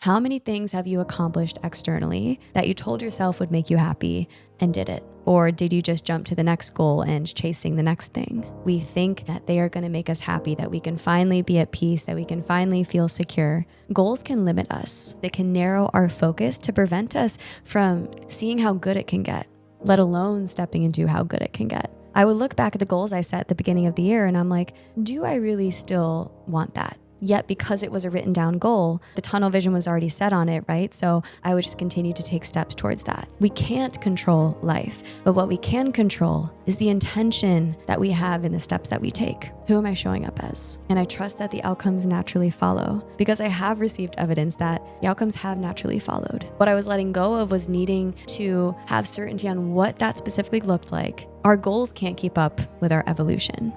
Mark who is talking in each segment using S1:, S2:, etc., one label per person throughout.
S1: How many things have you accomplished externally that you told yourself would make you happy and did it? Or did you just jump to the next goal and chasing the next thing? We think that they are going to make us happy, that we can finally be at peace, that we can finally feel secure. Goals can limit us. They can narrow our focus to prevent us from seeing how good it can get, let alone stepping into how good it can get. I would look back at the goals I set at the beginning of the year and I'm like, do I really still want that? Yet because it was a written down goal, the tunnel vision was already set on it, right? So I would just continue to take steps towards that. We can't control life, but what we can control is the intention that we have in the steps that we take. Who am I showing up as? And I trust that the outcomes naturally follow because I have received evidence that the outcomes have naturally followed. What I was letting go of was needing to have certainty on what that specifically looked like. Our goals can't keep up with our evolution.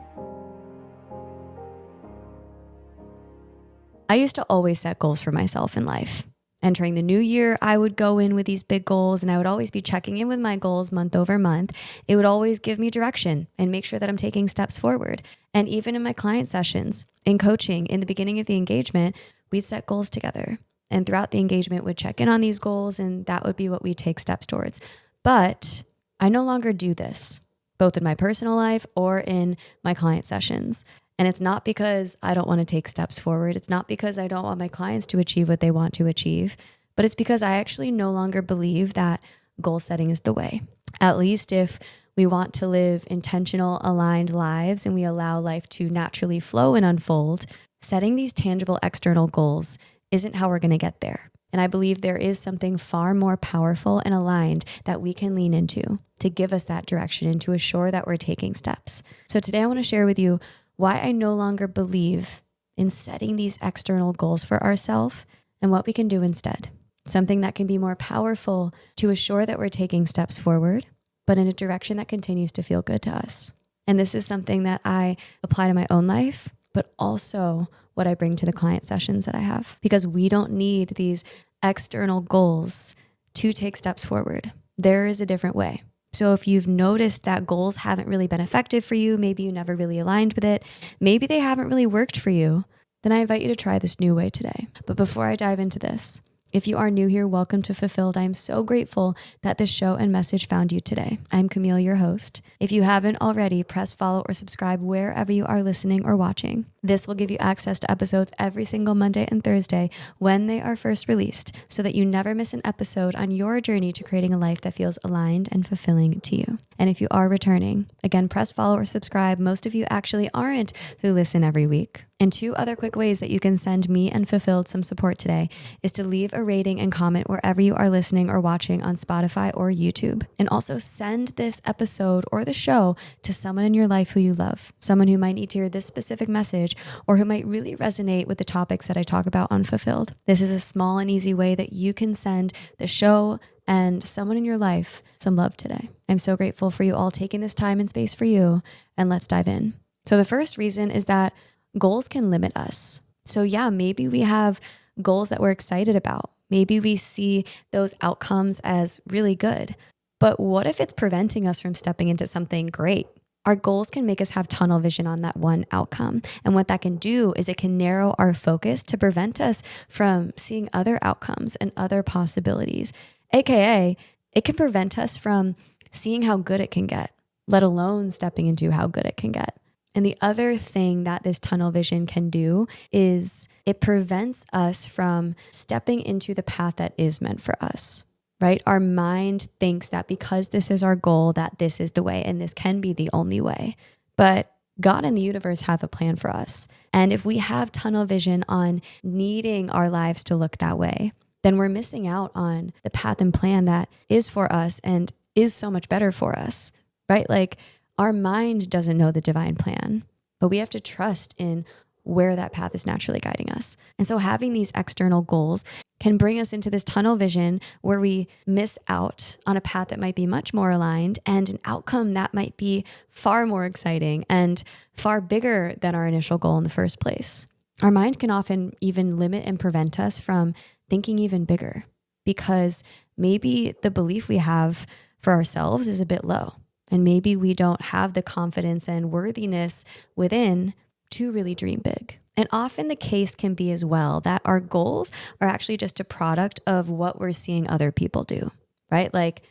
S1: I used to always set goals for myself in life. Entering the new year, I would go in with these big goals and I would always be checking in with my goals month over month. It would always give me direction and make sure that I'm taking steps forward. And even in my client sessions, in coaching, in the beginning of the engagement, we'd set goals together. And throughout the engagement, we'd check in on these goals and that would be what we take steps towards. But I no longer do this, both in my personal life or in my client sessions. And it's not because I don't want to take steps forward. It's not because I don't want my clients to achieve what they want to achieve, but it's because I actually no longer believe that goal setting is the way. At least if we want to live intentional, aligned lives and we allow life to naturally flow and unfold, setting these tangible external goals isn't how we're going to get there. And I believe there is something far more powerful and aligned that we can lean into to give us that direction and to assure that we're taking steps. So today I want to share with you why I no longer believe in setting these external goals for ourselves and what we can do instead. Something that can be more powerful to assure that we're taking steps forward, but in a direction that continues to feel good to us. And this is something that I apply to my own life, but also what I bring to the client sessions that I have, because we don't need these external goals to take steps forward. There is a different way. So if you've noticed that goals haven't really been effective for you, maybe you never really aligned with it, maybe they haven't really worked for you, then I invite you to try this new way today. But before I dive into this, if you are new here, welcome to Fulfilled. I am so grateful that this show and message found you today. I'm Camille, your host. If you haven't already, press follow or subscribe wherever you are listening or watching. This will give you access to episodes every single Monday and Thursday when they are first released, so that you never miss an episode on your journey to creating a life that feels aligned and fulfilling to you. And if you are returning, again, press follow or subscribe. Most of you actually aren't who listen every week. And two other quick ways that you can send me and Fulfilled some support today is to leave a rating and comment wherever you are listening or watching on Spotify or YouTube. And also send this episode or the show to someone in your life who you love, someone who might need to hear this specific message or who might really resonate with the topics that I talk about on Fulfilled. This is a small and easy way that you can send the show and someone in your life some love today. I'm so grateful for you all taking this time and space for you, and let's dive in. So the first reason is that goals can limit us. So yeah, maybe we have goals that we're excited about. Maybe we see those outcomes as really good. But what if it's preventing us from stepping into something great? Our goals can make us have tunnel vision on that one outcome. And what that can do is it can narrow our focus to prevent us from seeing other outcomes and other possibilities. AKA, it can prevent us from seeing how good it can get, let alone stepping into how good it can get. And the other thing that this tunnel vision can do is it prevents us from stepping into the path that is meant for us, right? Our mind thinks that because this is our goal, that this is the way and this can be the only way. But God and the universe have a plan for us. And if we have tunnel vision on needing our lives to look that way, then we're missing out on the path and plan that is for us and is so much better for us, right? Like, our mind doesn't know the divine plan, but we have to trust in where that path is naturally guiding us. And so having these external goals can bring us into this tunnel vision where we miss out on a path that might be much more aligned and an outcome that might be far more exciting and far bigger than our initial goal in the first place. Our mind can often even limit and prevent us from thinking even bigger because maybe the belief we have for ourselves is a bit low. And maybe we don't have the confidence and worthiness within to really dream big. And often the case can be as well that our goals are actually just a product of what we're seeing other people do, right? Like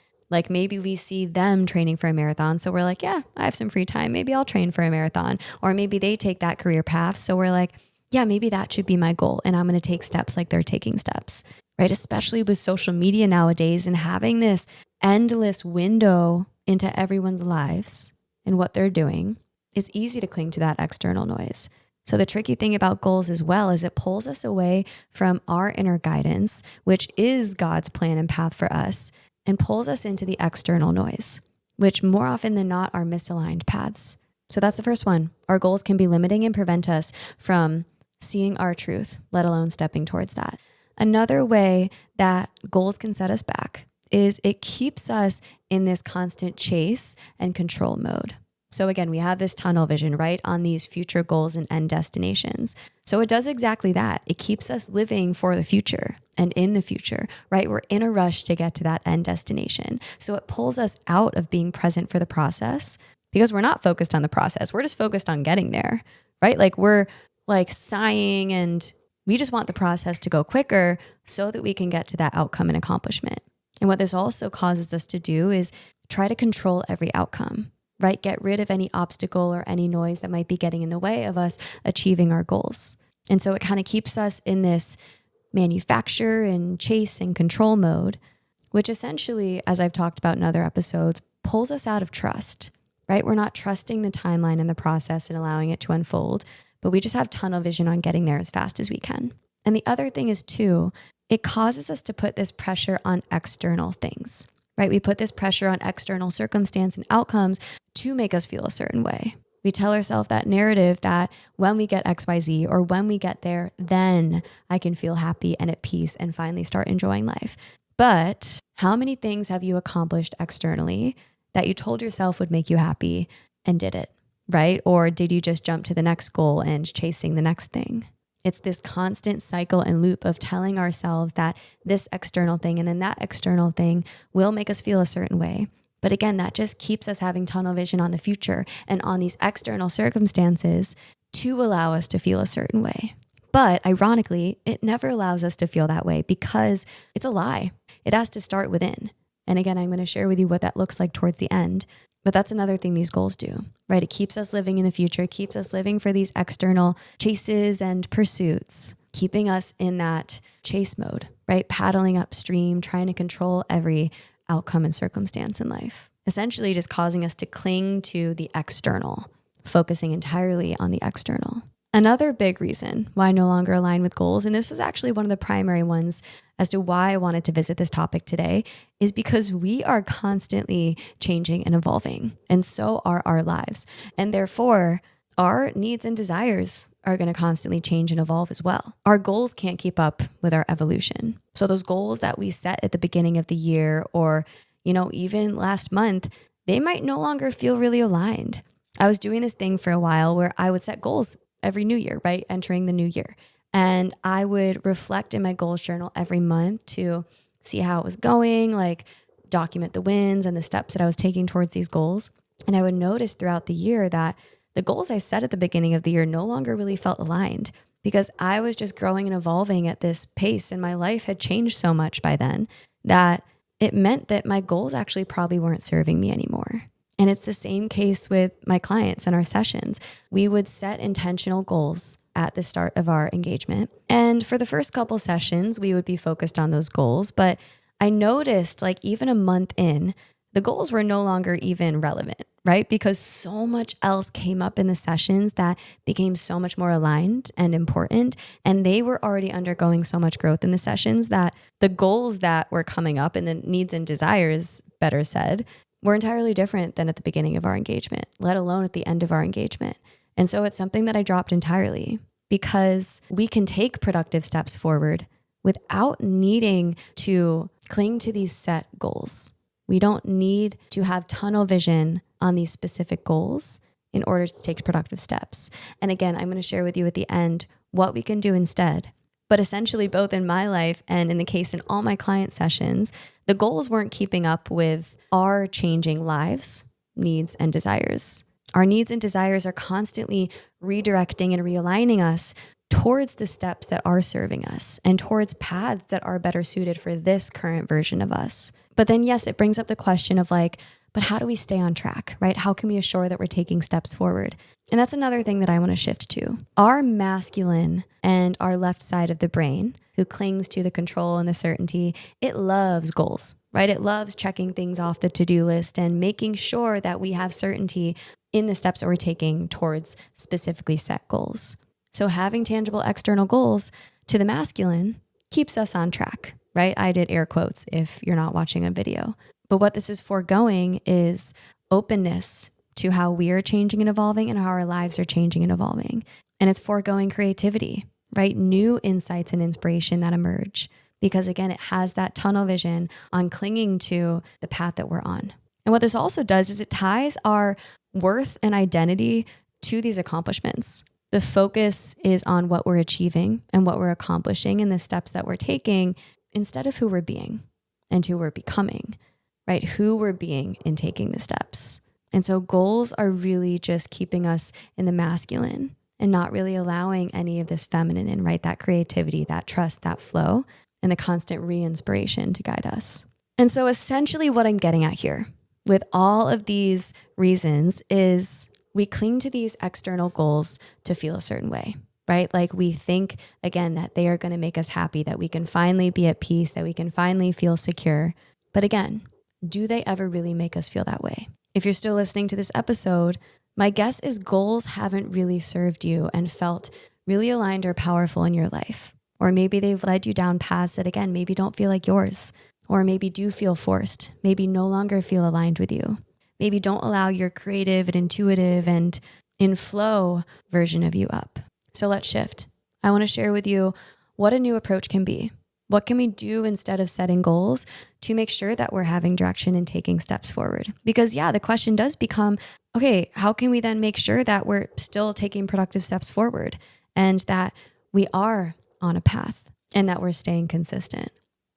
S1: maybe we see them training for a marathon. So we're like, yeah, I have some free time. Maybe I'll train for a marathon. Or maybe they take that career path. So we're like, yeah, maybe that should be my goal. And I'm going to take steps like they're taking steps, right? Especially with social media nowadays and having this endless window into everyone's lives and what they're doing, it's easy to cling to that external noise. So the tricky thing about goals as well is it pulls us away from our inner guidance, which is God's plan and path for us, and pulls us into the external noise, which more often than not are misaligned paths. So that's the first one. Our goals can be limiting and prevent us from seeing our truth, let alone stepping towards that. Another way that goals can set us back is it keeps us in this constant chase and control mode. So again, we have this tunnel vision, right, on these future goals and end destinations. So it does exactly that. It keeps us living for the future and in the future, right? We're in a rush to get to that end destination. So it pulls us out of being present for the process because we're not focused on the process. We're just focused on getting there, right? Like we're like sighing and we just want the process to go quicker so that we can get to that outcome and accomplishment. And what this also causes us to do is try to control every outcome, right? Get rid of any obstacle or any noise that might be getting in the way of us achieving our goals. And so it kind of keeps us in this manufacture and chase and control mode, which essentially, as I've talked about in other episodes, pulls us out of trust, right? We're not trusting the timeline and the process and allowing it to unfold, but we just have tunnel vision on getting there as fast as we can. And the other thing is too, it causes us to put this pressure on external things, right? We put this pressure on external circumstance and outcomes to make us feel a certain way. We tell ourselves that narrative that when we get XYZ or when we get there, then I can feel happy and at peace and finally start enjoying life. But how many things have you accomplished externally that you told yourself would make you happy and did it, right? Or did you just jump to the next goal and chasing the next thing? It's this constant cycle and loop of telling ourselves that this external thing and then that external thing will make us feel a certain way. But again, that just keeps us having tunnel vision on the future and on these external circumstances to allow us to feel a certain way. But ironically, it never allows us to feel that way because it's a lie. It has to start within. And again, I'm going to share with you what that looks like towards the end. But that's another thing these goals do, right? It keeps us living in the future, it keeps us living for these external chases and pursuits, keeping us in that chase mode, right? Paddling upstream, trying to control every outcome and circumstance in life. Essentially just causing us to cling to the external, focusing entirely on the external. Another big reason why I no longer align with goals, and this was actually one of the primary ones as to why I wanted to visit this topic today, is because we are constantly changing and evolving, and so are our lives. And therefore, our needs and desires are going to constantly change and evolve as well. Our goals can't keep up with our evolution. So those goals that we set at the beginning of the year or, even last month, they might no longer feel really aligned. I was doing this thing for a while where I would set goals every new year, right? Entering the new year. And I would reflect in my goals journal every month to see how it was going, like document the wins and the steps that I was taking towards these goals. And I would notice throughout the year that the goals I set at the beginning of the year no longer really felt aligned because I was just growing and evolving at this pace and my life had changed so much by then that it meant that my goals actually probably weren't serving me anymore. And it's the same case with my clients and our sessions. We would set intentional goals at the start of our engagement. And for the first couple sessions, we would be focused on those goals. But I noticed even a month in, the goals were no longer even relevant, right? Because so much else came up in the sessions that became so much more aligned and important. And they were already undergoing so much growth in the sessions that the goals that were coming up and the needs and desires, better said, were entirely different than at the beginning of our engagement, let alone at the end of our engagement. And so it's something that I dropped entirely because we can take productive steps forward without needing to cling to these set goals. We don't need to have tunnel vision on these specific goals in order to take productive steps. And again, I'm going to share with you at the end what we can do instead. But essentially, both in my life and in the case in all my client sessions, the goals weren't keeping up with our changing lives, needs, and desires. Our needs and desires are constantly redirecting and realigning us towards the steps that are serving us and towards paths that are better suited for this current version of us. But then, yes, it brings up the question of like, but how do we stay on track, right? How can we assure that we're taking steps forward? And that's another thing that I want to shift to. Our masculine and our left side of the brain, who clings to the control and the certainty, it loves goals, right? It loves checking things off the to-do list and making sure that we have certainty in the steps that we're taking towards specifically set goals. So having tangible external goals to the masculine keeps us on track, right? I did air quotes if you're not watching a video. But what this is foregoing is openness to how we are changing and evolving and how our lives are changing and evolving. And it's foregoing creativity, right? New insights and inspiration that emerge. Because again, it has that tunnel vision on clinging to the path that we're on. And what this also does is it ties our worth and identity to these accomplishments. The focus is on what we're achieving and what we're accomplishing and the steps that we're taking instead of who we're being and who we're becoming, right? Who we're being in taking the steps. And so goals are really just keeping us in the masculine and not really allowing any of this feminine in, right? That creativity, that trust, that flow, and the constant re-inspiration to guide us. And so essentially what I'm getting at here with all of these reasons is we cling to these external goals to feel a certain way, right? Like we think, again, that they are going to make us happy, that we can finally be at peace, that we can finally feel secure. But again, do they ever really make us feel that way? If you're still listening to this episode, my guess is goals haven't really served you and felt really aligned or powerful in your life. Or maybe they've led you down paths that, again, maybe don't feel like yours, or maybe do feel forced, maybe no longer feel aligned with you. Maybe don't allow your creative and intuitive and in flow version of you up. So let's shift. I want to share with you what a new approach can be. What can we do instead of setting goals to make sure that we're having direction and taking steps forward? Because the question does become, okay, how can we then make sure that we're still taking productive steps forward and that we are on a path and that we're staying consistent?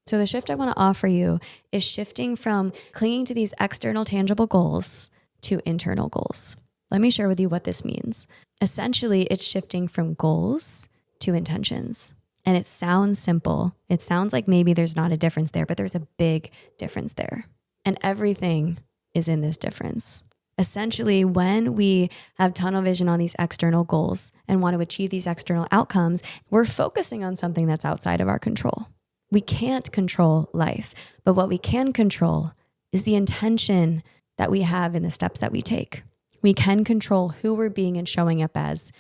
S1: So the shift I want to offer you is shifting from clinging to these external tangible goals to internal goals. Let me share with you what this means. Essentially, it's shifting from goals to intentions. And it sounds simple. It sounds like maybe there's not a difference there, but there's a big difference there. And everything is in this difference. Essentially, when we have tunnel vision on these external goals and want to achieve these external outcomes, we're focusing on something that's outside of our control. We can't control life, but what we can control is the intention that we have in the steps that we take. We can control who we're being and showing up as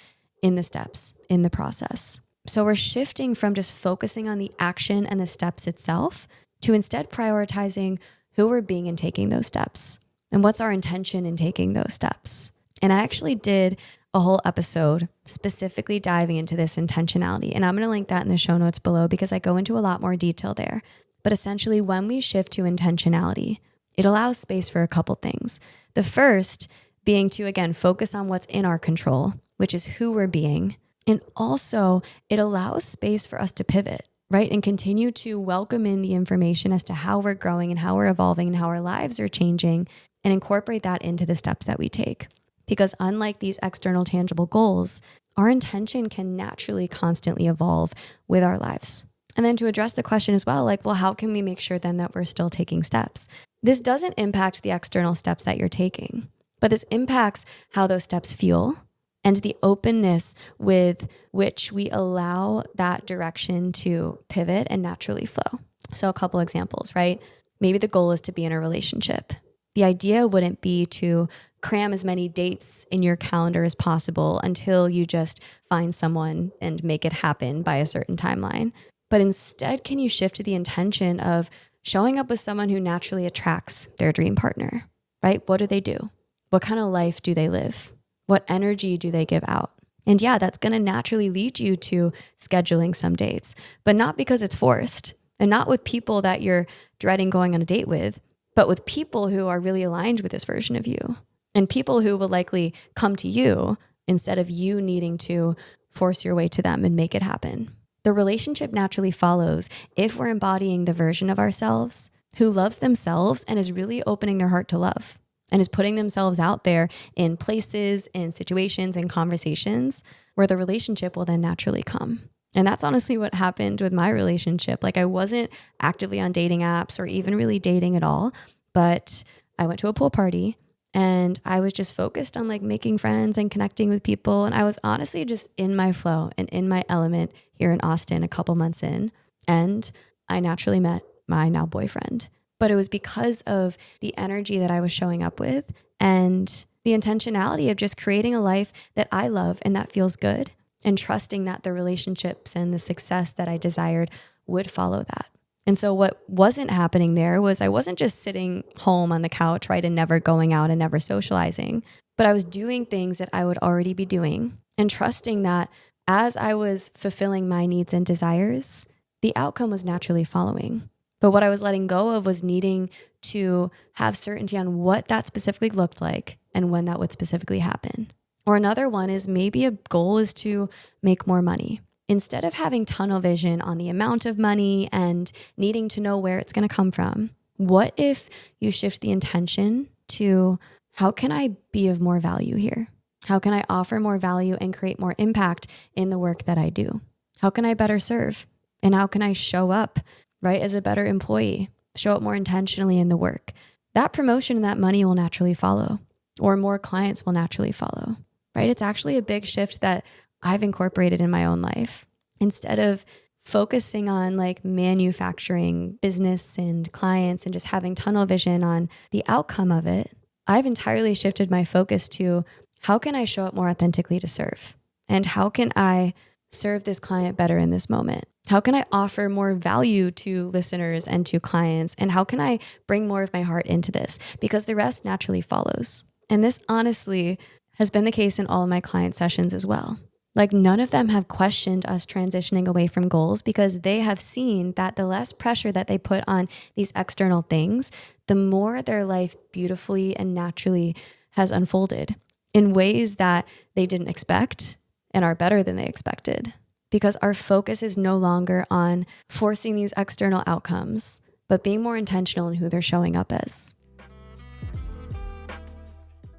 S1: in the steps, in the process. So we're shifting from just focusing on the action and the steps itself to instead prioritizing who we're being and taking those steps and what's our intention in taking those steps. And I actually did a whole episode specifically diving into this intentionality. And I'm going to link that in the show notes below because I go into a lot more detail there. But essentially, when we shift to intentionality, it allows space for a couple things. The first being to, again, focus on what's in our control, which is who we're being. And also, it allows space for us to pivot, right? And continue to welcome in the information as to how we're growing and how we're evolving and how our lives are changing and incorporate that into the steps that we take. Because unlike these external tangible goals, our intention can naturally constantly evolve with our lives. And then to address the question as well, like, well, how can we make sure then that we're still taking steps? This doesn't impact the external steps that you're taking, but this impacts how those steps feel and the openness with which we allow that direction to pivot and naturally flow. So a couple examples, right? Maybe the goal is to be in a relationship. The idea wouldn't be to cram as many dates in your calendar as possible until you just find someone and make it happen by a certain timeline. But instead, can you shift to the intention of showing up with someone who naturally attracts their dream partner, right? What do they do? What kind of life do they live? What energy do they give out? And that's going to naturally lead you to scheduling some dates, but not because it's forced and not with people that you're dreading going on a date with, but with people who are really aligned with this version of you and people who will likely come to you instead of you needing to force your way to them and make it happen. The relationship naturally follows if we're embodying the version of ourselves who loves themselves and is really opening their heart to love and is putting themselves out there in places, in situations, in conversations where the relationship will then naturally come. And that's honestly what happened with my relationship. Like, I wasn't actively on dating apps or even really dating at all, but I went to a pool party and I was just focused on like making friends and connecting with people. And I was honestly just in my flow and in my element here in Austin a couple months in. And I naturally met my now boyfriend. But it was because of the energy that I was showing up with and the intentionality of just creating a life that I love and that feels good, and trusting that the relationships and the success that I desired would follow that. And so what wasn't happening there was I wasn't just sitting home on the couch, right, and never going out and never socializing, but I was doing things that I would already be doing and trusting that as I was fulfilling my needs and desires, the outcome was naturally following. But what I was letting go of was needing to have certainty on what that specifically looked like and when that would specifically happen. Or another one is maybe a goal is to make more money. Instead of having tunnel vision on the amount of money and needing to know where it's going to come from, what if you shift the intention to how can I be of more value here? How can I offer more value and create more impact in the work that I do? How can I better serve? And how can I show up, right, as a better employee, show up more intentionally in the work? That promotion and that money will naturally follow, or more clients will naturally follow, right? It's actually a big shift that I've incorporated in my own life. Instead of focusing on like manufacturing business and clients and just having tunnel vision on the outcome of it, I've entirely shifted my focus to how can I show up more authentically to serve? And how can I serve this client better in this moment? How can I offer more value to listeners and to clients? And how can I bring more of my heart into this? Because the rest naturally follows. And this honestly has been the case in all of my client sessions as well. Like, none of them have questioned us transitioning away from goals because they have seen that the less pressure that they put on these external things, the more their life beautifully and naturally has unfolded in ways that they didn't expect and are better than they expected. Because our focus is no longer on forcing these external outcomes, but being more intentional in who they're showing up as.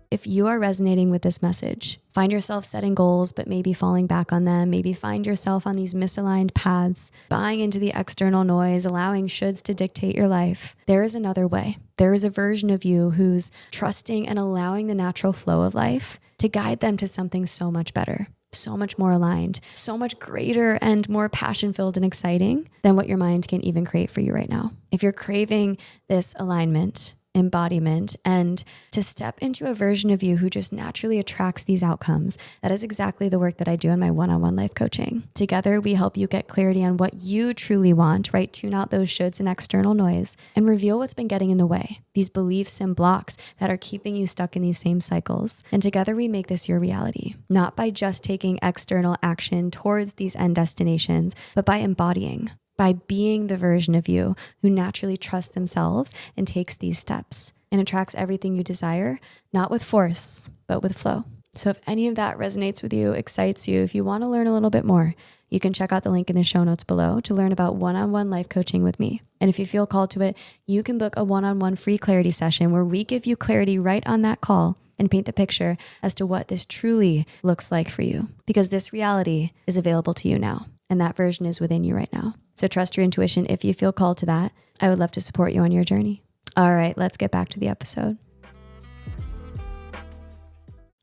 S1: If you are resonating with this message, find yourself setting goals, but maybe falling back on them, maybe find yourself on these misaligned paths, buying into the external noise, allowing shoulds to dictate your life, there is another way. There is a version of you who's trusting and allowing the natural flow of life to guide them to something so much better, so much more aligned, so much greater and more passion-filled and exciting than what your mind can even create for you right now. If you're craving this alignment, embodiment, and to step into a version of you who just naturally attracts these outcomes, that is exactly the work that I do in my one-on-one life coaching. Together, we help you get clarity on what you truly want, right? Tune out those shoulds and external noise and reveal what's been getting in the way, these beliefs and blocks that are keeping you stuck in these same cycles. And together we make this your reality, not by just taking external action towards these end destinations, but by embodying, by being the version of you who naturally trusts themselves and takes these steps and attracts everything you desire, not with force, but with flow. So if any of that resonates with you, excites you, if you want to learn a little bit more, you can check out the link in the show notes below to learn about one-on-one life coaching with me. And if you feel called to it, you can book a one-on-one free clarity session where we give you clarity right on that call and paint the picture as to what this truly looks like for you. Because this reality is available to you now, and that version is within you right now. So trust your intuition if you feel called to that. I would love to support you on your journey. All right, let's get back to the episode.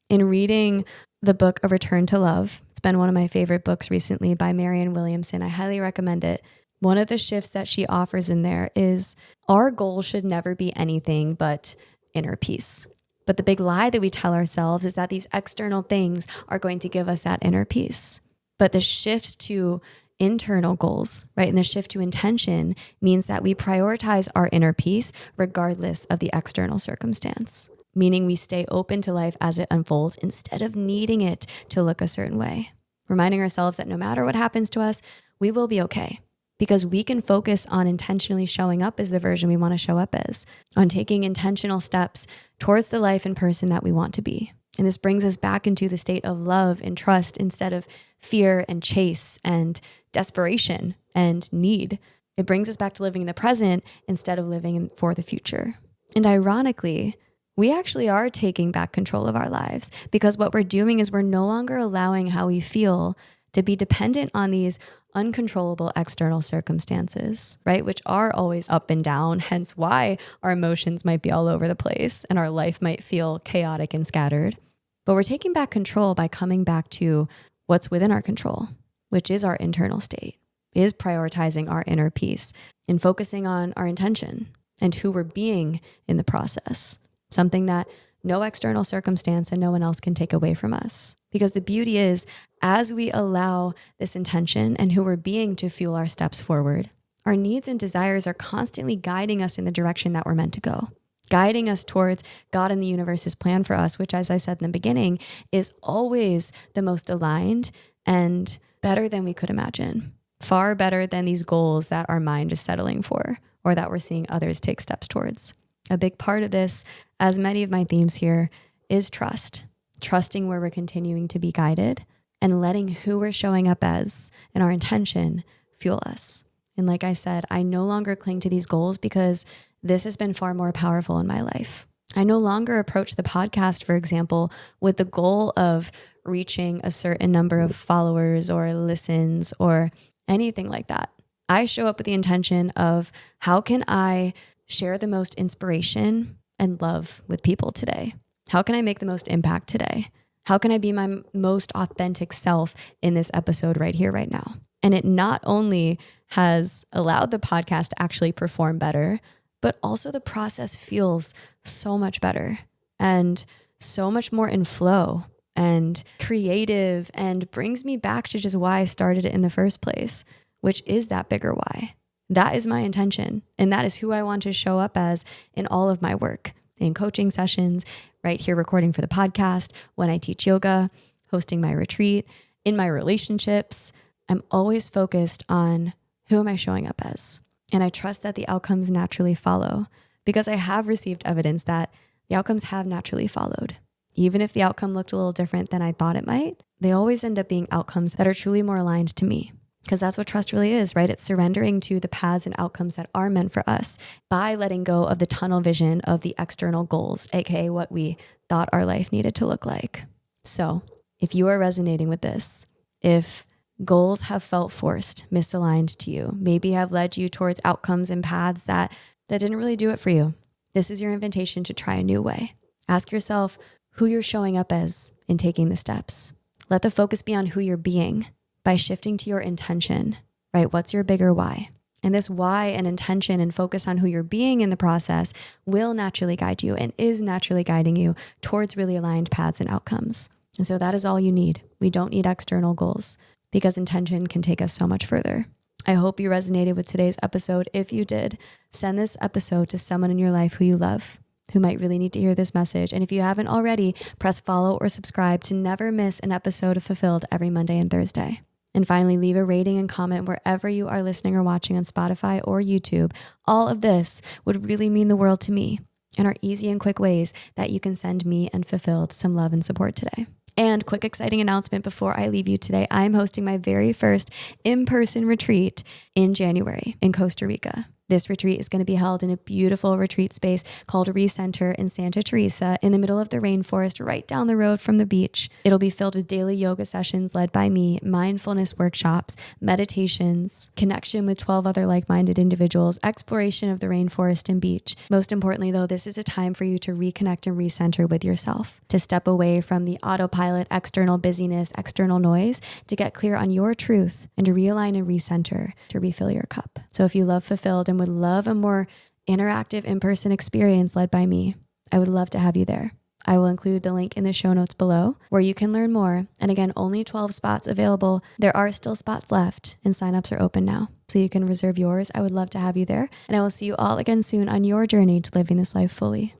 S1: In reading the book A Return to Love, it's been one of my favorite books recently by Marianne Williamson. I highly recommend it. One of the shifts that she offers in there is our goal should never be anything but inner peace. But the big lie that we tell ourselves is that these external things are going to give us that inner peace. But the shift to internal goals, right, and the shift to intention means that we prioritize our inner peace regardless of the external circumstance, meaning we stay open to life as it unfolds instead of needing it to look a certain way, reminding ourselves that no matter what happens to us, we will be okay because we can focus on intentionally showing up as the version we want to show up as, on taking intentional steps towards the life and person that we want to be. And this brings us back into the state of love and trust instead of fear and chase and desperation and need. It brings us back to living in the present instead of living for the future. And ironically, we actually are taking back control of our lives, because what we're doing is we're no longer allowing how we feel to be dependent on these uncontrollable external circumstances, right? Which are always up and down, hence why our emotions might be all over the place and our life might feel chaotic and scattered. But we're taking back control by coming back to what's within our control, which is our internal state, is prioritizing our inner peace and focusing on our intention and who we're being in the process. Something that no external circumstance and no one else can take away from us. Because the beauty is, as we allow this intention and who we're being to fuel our steps forward, our needs and desires are constantly guiding us in the direction that we're meant to go, guiding us towards God and the universe's plan for us, which, as I said in the beginning, is always the most aligned and better than we could imagine. Far better than these goals that our mind is settling for or that we're seeing others take steps towards. A big part of this, as many of my themes here, is trust. Trusting where we're continuing to be guided and letting who we're showing up as and our intention fuel us. And like I said, I no longer cling to these goals because this has been far more powerful in my life. I no longer approach the podcast, for example, with the goal of reaching a certain number of followers or listens or anything like that. I show up with the intention of, how can I share the most inspiration and love with people today? How can I make the most impact today? How can I be my most authentic self in this episode right here, right now? And it not only has allowed the podcast to actually perform better, but also the process feels so much better and so much more in flow and creative, and brings me back to just why I started it in the first place, which is that bigger why. That is my intention. And that is who I want to show up as in all of my work, in coaching sessions, right here recording for the podcast, when I teach yoga, hosting my retreat, in my relationships. I'm always focused on, who am I showing up as? And I trust that the outcomes naturally follow, because I have received evidence that the outcomes have naturally followed. Even if the outcome looked a little different than I thought it might, they always end up being outcomes that are truly more aligned to me. Because that's what trust really is, right? It's surrendering to the paths and outcomes that are meant for us by letting go of the tunnel vision of the external goals, aka what we thought our life needed to look like. So if you are resonating with this, if goals have felt forced, misaligned to you, maybe have led you towards outcomes and paths that didn't really do it for you, this is your invitation to try a new way. Ask yourself who you're showing up as in taking the steps. Let the focus be on who you're being by shifting to your intention, right? What's your bigger why? And this why and intention and focus on who you're being in the process will naturally guide you and is naturally guiding you towards really aligned paths and outcomes. And so that is all you need. We don't need external goals, because intention can take us so much further. I hope you resonated with today's episode. If you did, send this episode to someone in your life who you love, who might really need to hear this message. And if you haven't already, press follow or subscribe to never miss an episode of Fulfilled every Monday and Thursday. And finally, leave a rating and comment wherever you are listening or watching on Spotify or YouTube. All of this would really mean the world to me and are easy and quick ways that you can send me and Fulfilled some love and support today. And quick exciting announcement before I leave you today. I'm hosting my very first in-person retreat in January in Costa Rica. This retreat is going to be held in a beautiful retreat space called Recenter in Santa Teresa in the middle of the rainforest right down the road from the beach. It'll be filled with daily yoga sessions led by me, mindfulness workshops, meditations, connection with 12 other like-minded individuals, exploration of the rainforest and beach. Most importantly, though, this is a time for you to reconnect and recenter with yourself, to step away from the autopilot, external busyness, external noise, to get clear on your truth and to realign and recenter, to refill your cup. So if you love Fulfilled and would love a more interactive in-person experience led by me, I would love to have you there. I will include the link in the show notes below where you can learn more. And again, only 12 spots available. There are still spots left and signups are open now. So you can reserve yours. I would love to have you there. And I will see you all again soon on your journey to living this life fully.